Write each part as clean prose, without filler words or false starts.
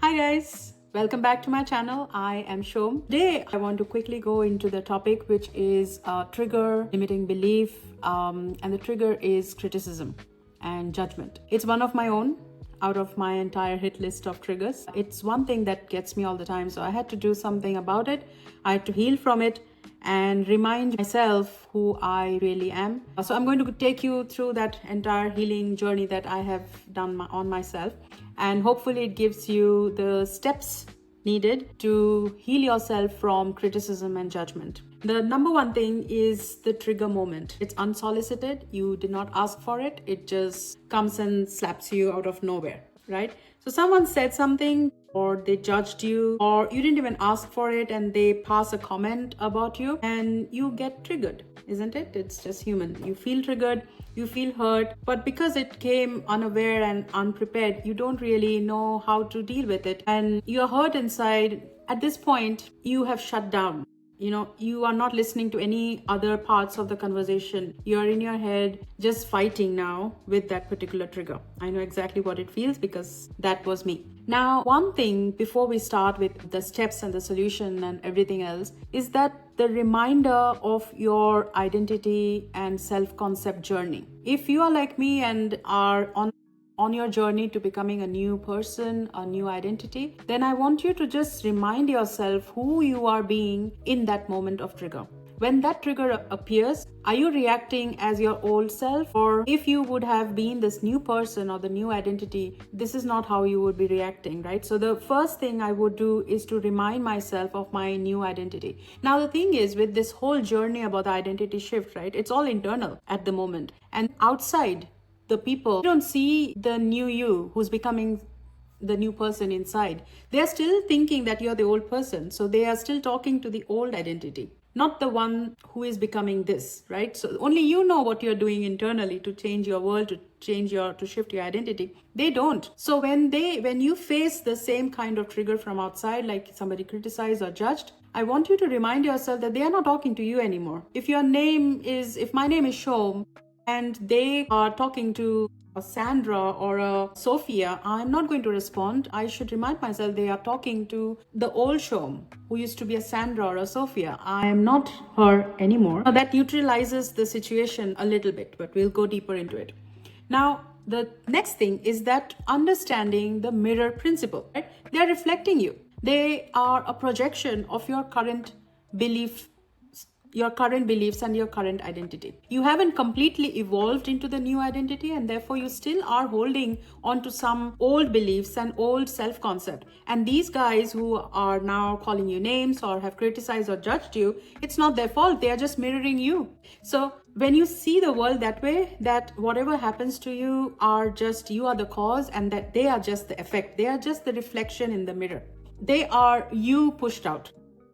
Hi guys, welcome back to my channel. I am Shom. Today I want to quickly go into the topic which is trigger, limiting belief, and the trigger is criticism and judgment. It's one of my own out of my entire hit list of triggers. It's one thing that gets me all the time, so I had to do something about it. I had to heal from it and remind myself who I really am. So I'm going to take you through that entire healing journey that I have done on myself, and hopefully it gives you the steps needed to heal yourself from criticism and judgment. The number one thing is the trigger moment. It's unsolicited. You did not ask for it. It just comes and slaps you out of nowhere, right? So someone said something, or they judged you, or you didn't even ask for it and they pass a comment about you and you get triggered, isn't it? It's just human. You feel triggered, you feel hurt, but because it came unaware and unprepared, you don't really know how to deal with it and you're hurt inside. At this point, you have shut down. You are not listening to any other parts of the conversation. You're in your head just fighting now with that particular trigger. I know exactly what it feels because that was me. Now, one thing before we start with the steps and the solution and everything else is that the reminder of your identity and self-concept journey. If you are like me and are on your journey to becoming a new person, a new identity, then I want you to just remind yourself who you are being in that moment of trigger. When that trigger appears, are you reacting as your old self? Or if you would have been this new person or the new identity, this is not how you would be reacting, right? So the first thing I would do is to remind myself of my new identity. Now, the thing is, with this whole journey about the identity shift, right? It's all internal at the moment. And outside, the people don't see the new you who's becoming the new person inside. They are still thinking that you're the old person. So they are still talking to the old identity, not the one who is becoming this, right? So only you know what you're doing internally to change your world, to shift your identity. They don't. So when you face the same kind of trigger from outside, like somebody criticized or judged, I want you to remind yourself that they are not talking to you anymore. If my name is Shom, and they are talking to a Sandra or a Sophia, I'm not going to respond. I should remind myself they are talking to the old Shom, who used to be a Sandra or a Sophia. I am not her anymore. Now, that neutralizes the situation a little bit, but we'll go deeper into it. Now, the next thing is that understanding the mirror principle, right? They are reflecting you. They are a projection of your current beliefs and your current identity. You haven't completely evolved into the new identity, and therefore you still are holding on to some old beliefs and old self-concept. And these guys who are now calling you names or have criticized or judged you, it's not their fault. They are just mirroring you. So when you see the world that way, that whatever happens to you you are the cause, and that they are just the effect. They are just the reflection in the mirror. They are you pushed out.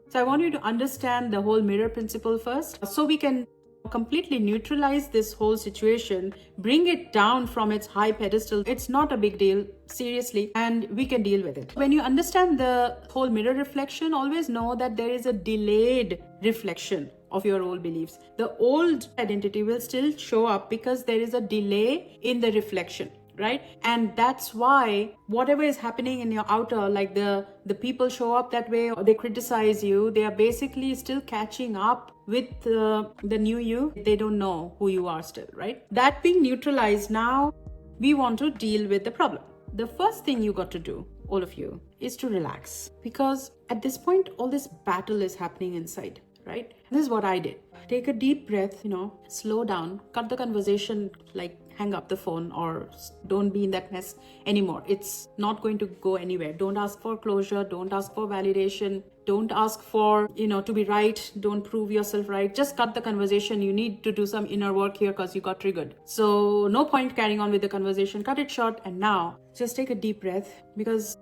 So I want you to understand the whole mirror principle first, so we can completely neutralize this whole situation, bring it down from its high pedestal. It's not a big deal, seriously, and we can deal with it. When you understand the whole mirror reflection, always know that there is a delayed reflection of your old beliefs. The old identity will still show up because there is a delay in the reflection, right? And that's why whatever is happening in your outer, like the people show up that way or they criticize you, they are basically still catching up with the new you. They don't know who you are still, right? That being neutralized, now we want to deal with the problem. The first thing you got to do, all of you, is to relax, because at this point all this battle is happening inside, right? This is what I did. Take a deep breath, slow down, cut the conversation, like hang up the phone or don't be in that mess anymore. It's not going to go anywhere. Don't ask for closure. Don't ask for validation. Don't ask for, to be right. Don't prove yourself right. Just cut the conversation. You need to do some inner work here because you got triggered. So no point carrying on with the conversation. Cut it short. And now just take a deep breath, because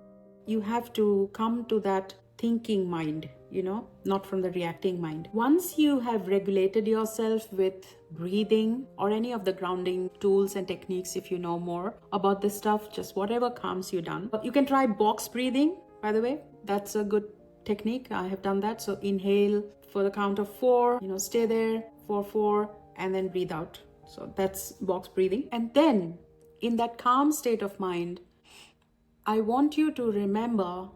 you have to come to that thinking mind, not from the reacting mind. Once you have regulated yourself with breathing or any of the grounding tools and techniques, if you know more about this stuff, just whatever calms you down. You can try box breathing, by the way. That's a good technique. I have done that. So inhale for the count of 4, stay there for 4 and then breathe out. So that's box breathing. And then in that calm state of mind, I want you to remember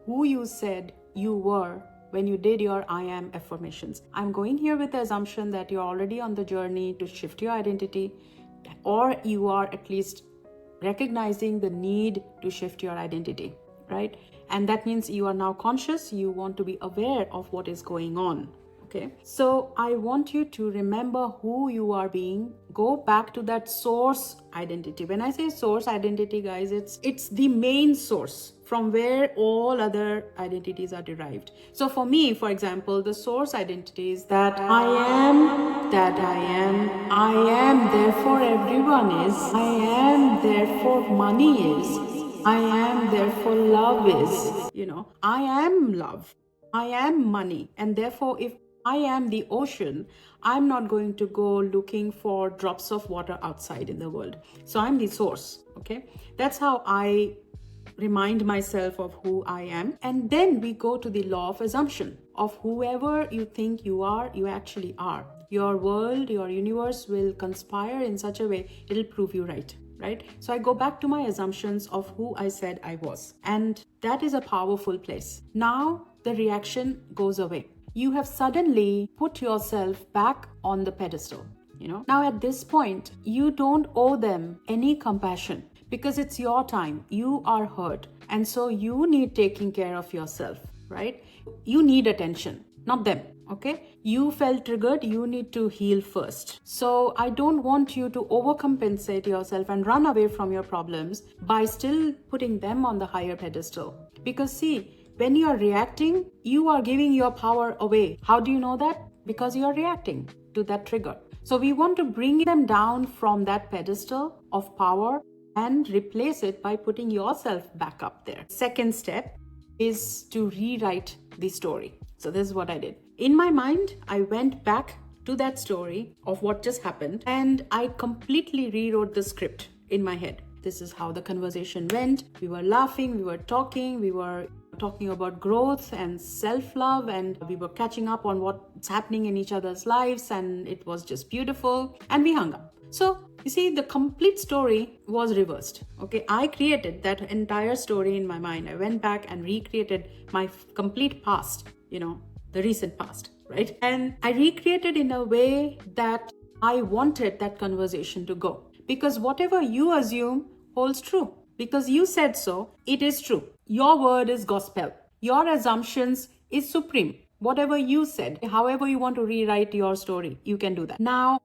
who you said you were when you did your I am affirmations. I'm going here with the assumption that you're already on the journey to shift your identity, or you are at least recognizing the need to shift your identity, right? And that means you are now conscious, you want to be aware of what is going on. Okay, so I want you to remember who you are being. Go back to that source identity. When I say source identity, guys, it's the main source from where all other identities are derived. So for me, for example, the source identity is that I am, therefore everyone is, I am, therefore money is, I am, therefore love is, I am love, I am money, and therefore if I am the ocean, I'm not going to go looking for drops of water outside in the world. So I'm the source, okay? That's how I remind myself of who I am. And then we go to the law of assumption of whoever you think you are, you actually are. Your world, your universe will conspire in such a way, it'll prove you right. Right? So I go back to my assumptions of who I said I was. And that is a powerful place. Now the reaction goes away. You have suddenly put yourself back on the pedestal. Now at this point, you don't owe them any compassion because it's your time. You are hurt. And so you need taking care of yourself, right? You need attention, not them. Okay, you felt triggered, you need to heal first. So I don't want you to overcompensate yourself and run away from your problems by still putting them on the higher pedestal. Because see, when you are reacting, you are giving your power away. How do you know that? Because you are reacting to that trigger. So we want to bring them down from that pedestal of power and replace it by putting yourself back up there. Second step is to rewrite the story. So this is what I did. In my mind, I went back to that story of what just happened and I completely rewrote the script in my head. This is how the conversation went. We were laughing, we were talking about growth and self-love, and we were catching up on what's happening in each other's lives, and it was just beautiful, and we hung up. So you see, the complete story was reversed. Okay, I created that entire story in my mind. I went back and recreated my complete past, the recent past, right? And I recreated in a way that I wanted that conversation to go. Because whatever you assume holds true. Because you said so, it is true. Your word is gospel. Your assumptions is supreme. Whatever you said, however you want to rewrite your story, you can do that. Now,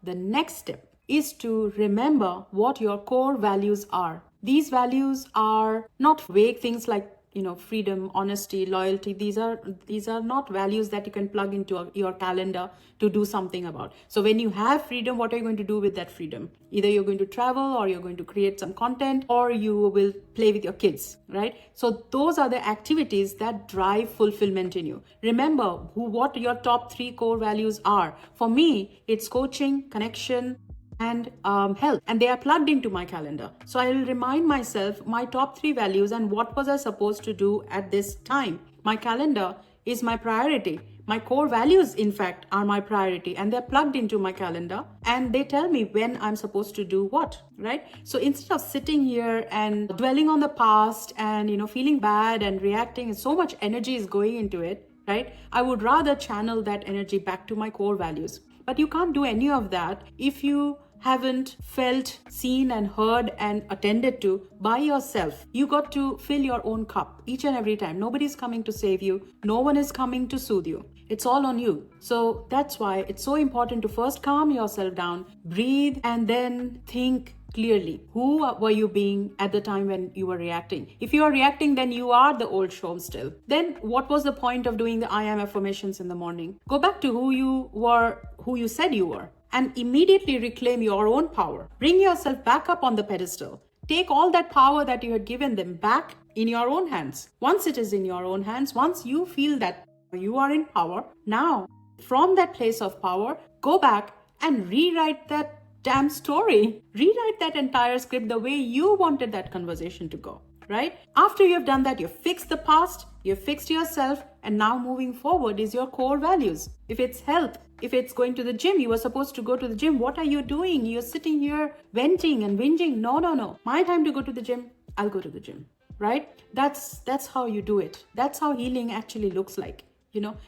the next step is to remember what your core values are. These values are not vague things like freedom, honesty, loyalty. These are not values that you can plug into your calendar to do something about. So when you have freedom, what are you going to do with that freedom? Either you're going to travel, or you're going to create some content, or you will play with your kids, right? So those are the activities that drive fulfillment in you. Remember what your top 3 core values are. For me, it's coaching, connection, and health, and they are plugged into my calendar. So I will remind myself my top 3 values and what was I supposed to do at this time. My calendar is my priority. My core values, in fact, are my priority, and they're plugged into my calendar, and they tell me when I'm supposed to do what, right? So instead of sitting here and dwelling on the past and feeling bad and reacting, so much energy is going into it, right? I would rather channel that energy back to my core values. But you can't do any of that if you haven't felt, seen, and heard and attended to by yourself. You got to fill your own cup each and every time. Nobody's coming to save you. No one is coming to soothe you. It's all on you. So that's why it's so important to first calm yourself down, breathe, and then think clearly. Who were you being at the time when you were reacting? If you are reacting, then you are the old Shom still. Then what was the point of doing the I am affirmations in the morning? Go back to who you were, who you said you were, and immediately reclaim your own power. Bring yourself back up on the pedestal. Take all that power that you had given them back in your own hands. Once it is in your own hands, once you feel that you are in power, now from that place of power, go back and rewrite that damn story. Rewrite that entire script the way you wanted that conversation to go, right? After you have done that, you've fixed the past, you've fixed yourself, and now moving forward is your core values. If it's health, if it's going to the gym, you were supposed to go to the gym. What are you doing? You're sitting here venting and whinging. No. My time to go to the gym, I'll go to the gym. right? That's how you do it. That's how healing actually looks like.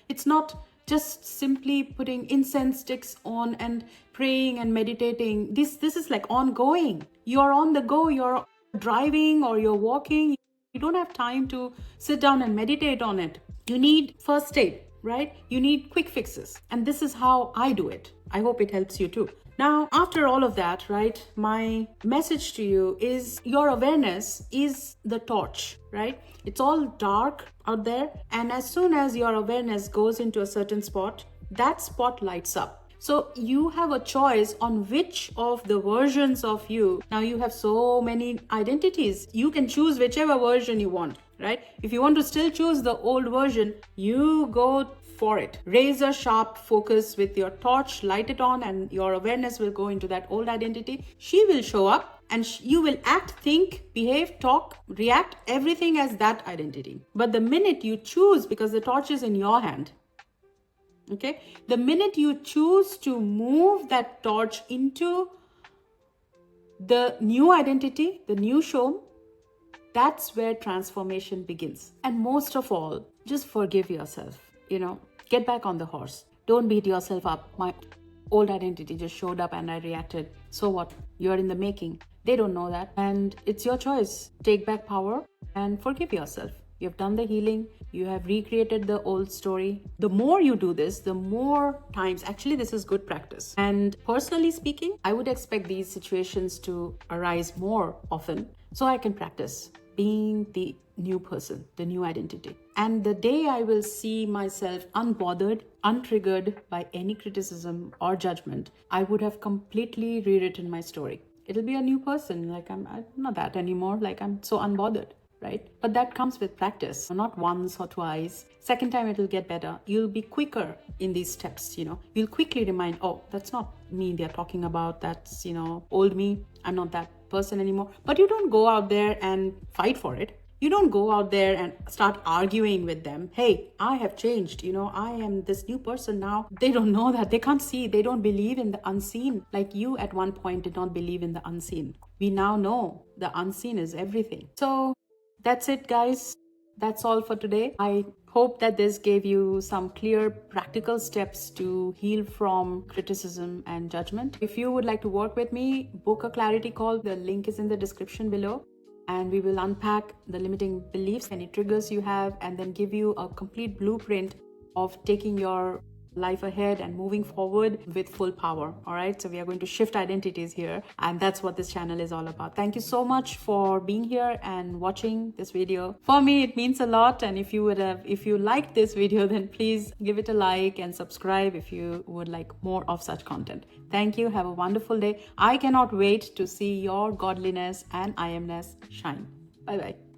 It's not just simply putting incense sticks on and praying and meditating. This is like ongoing. You're on the go, you're driving or you're walking. You don't have time to sit down and meditate on it. You need first aid, right? You need quick fixes. And this is how I do it. I hope it helps you too. Now, after all of that, right, my message to you is your awareness is the torch, right? It's all dark out there. And as soon as your awareness goes into a certain spot, that spot lights up. So you have a choice on which of the versions of you. Now you have so many identities. You can choose whichever version you want, right? If you want to still choose the old version, you go for it. Razor sharp focus with your torch, light it on, and your awareness will go into that old identity. She will show up and you will act, think, behave, talk, react, everything as that identity. But the minute you choose, because the torch is in your hand, okay, the minute you choose to move that torch into the new identity, the new Shom, that's where transformation begins. And most of all, just forgive yourself. Get back on the horse. Don't beat yourself up. My old identity just showed up and I reacted. So what? You're in the making. They don't know that. And it's your choice. Take back power and forgive yourself. You've done the healing. You have recreated the old story. The more you do this, the more times, actually this is good practice. And personally speaking, I would expect these situations to arise more often so I can practice being the new person, the new identity. And the day I will see myself unbothered, untriggered by any criticism or judgment, I would have completely rewritten my story. It'll be a new person. Like I'm not that anymore. Like I'm so unbothered, right? But that comes with practice, not once or twice. Second time it'll get better. You'll be quicker in these steps, You'll quickly remind, oh, that's not me they're talking about. That's, old me. I'm not that person anymore. But you don't go out there and fight for it. You don't go out there and start arguing with them. Hey, I have changed. I am this new person now. They don't know that. They can't see. They don't believe in the unseen. Like you at one point did not believe in the unseen. We now know the unseen is everything. So that's it, guys. That's all for today. I hope that this gave you some clear practical steps to heal from criticism and judgment. If you would like to work with me, book a clarity call. The link is in the description below. And we will unpack the limiting beliefs, any triggers you have, and then give you a complete blueprint of taking your life ahead and moving forward with full power. All right. So we are going to shift identities here. And that's what this channel is all about. Thank you so much for being here and watching this video. For me, it means a lot. And if you liked this video, then please give it a like and subscribe if you would like more of such content. Thank you. Have a wonderful day. I cannot wait to see your godliness and I amness shine. Bye-bye.